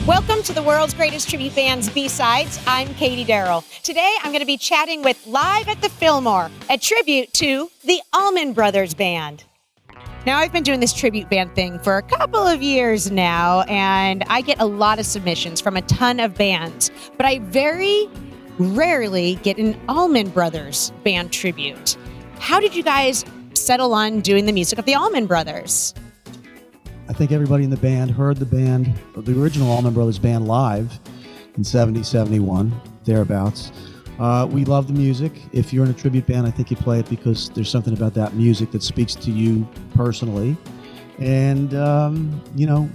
Welcome to the world's greatest tribute bands B-Sides. I'm Katie Daryl. Today I'm going to be chatting with Live at the Fillmore, a tribute to the Allman Brothers Band. Now, I've been doing this tribute band thing for a couple of years now, and I get a lot of submissions from a ton of bands, but I very rarely get an Allman Brothers Band tribute. How did you guys settle on doing the music of the Allman Brothers? I think everybody in the band heard the original Allman Brothers Band live in 70, 71, thereabouts. We love the music. If you're in a tribute band, I think you play it because there's something about that music that speaks to you personally. And,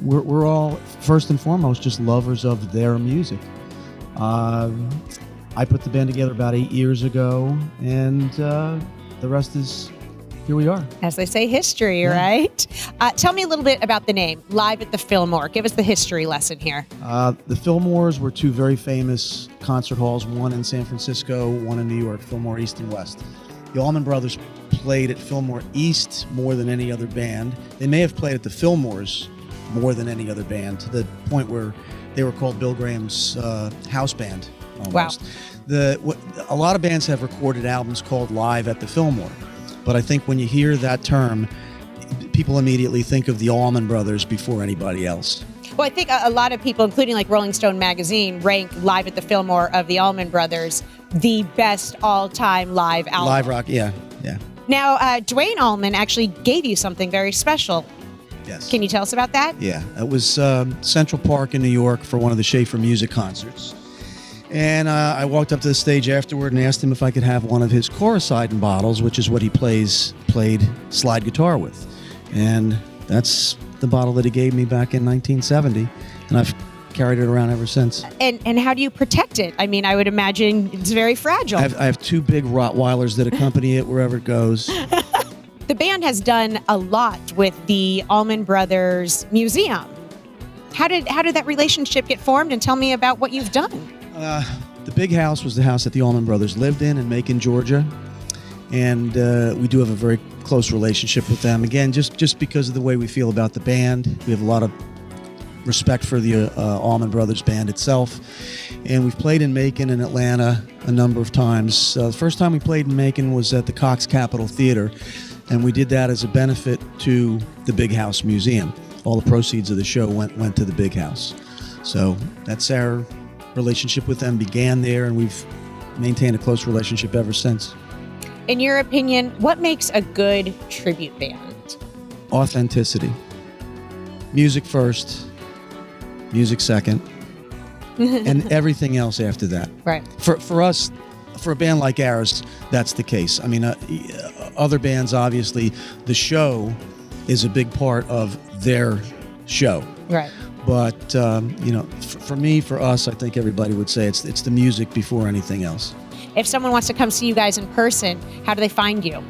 we're all, first and foremost, just lovers of their music. I put the band together about 8 years ago, and the rest is... here we are. As they say, history, right? Tell me a little bit about the name, Live at the Fillmore. Give us the history lesson here. The Fillmores were two very famous concert halls, one in San Francisco, one in New York, Fillmore East and West. The Allman Brothers played at Fillmore East more than any other band. They may have played at the Fillmores more than any other band, to the point where they were called Bill Graham's house band, almost. Wow. A lot of bands have recorded albums called Live at the Fillmore. But I think when you hear that term, people immediately think of the Allman Brothers before anybody else. Well, I think a lot of people, including like Rolling Stone magazine, rank Live at the Fillmore of the Allman Brothers the best all-time live album. Live rock, yeah. Now, Dwayne Allman actually gave you something very special. Yes. Can you tell us about that? Yeah, it was Central Park in New York for one of the Schaefer Music concerts. And I walked up to the stage afterward and asked him if I could have one of his Chorosidin bottles, which is what he played slide guitar with. And that's the bottle that he gave me back in 1970, and I've carried it around ever since. And how do you protect it? I mean, I would imagine it's very fragile. I have two big Rottweilers that accompany it wherever it goes. The band has done a lot with the Allman Brothers Museum. How did that relationship get formed? And tell me about what you've done. The big house was the house that the Allman Brothers lived in Macon, Georgia, and we do have a very close relationship with them. Again, just because of the way we feel about the band, we have a lot of respect for the Allman Brothers Band itself, and we've played in Macon and Atlanta a number of times. The first time we played in Macon was at the Cox Capitol Theater, and we did that as a benefit to the Big House Museum. All the proceeds of the show went to the Big House. So that's our relationship with them began there, and we've maintained a close relationship ever since. In your opinion, what makes a good tribute band? Authenticity. Music first, music second, and everything else after that. Right. For us, for a band like ours, that's the case. I mean, other bands, obviously, the show is a big part of their show. Right. But, for me, for us, I think everybody would say it's the music before anything else. If someone wants to come see you guys in person, how do they find you?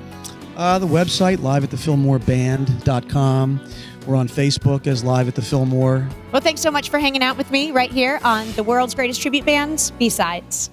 The website, liveatthefillmoreband.com. We're on Facebook as Live at the Fillmore. Well, thanks so much for hanging out with me right here on the world's greatest tribute bands, B-Sides.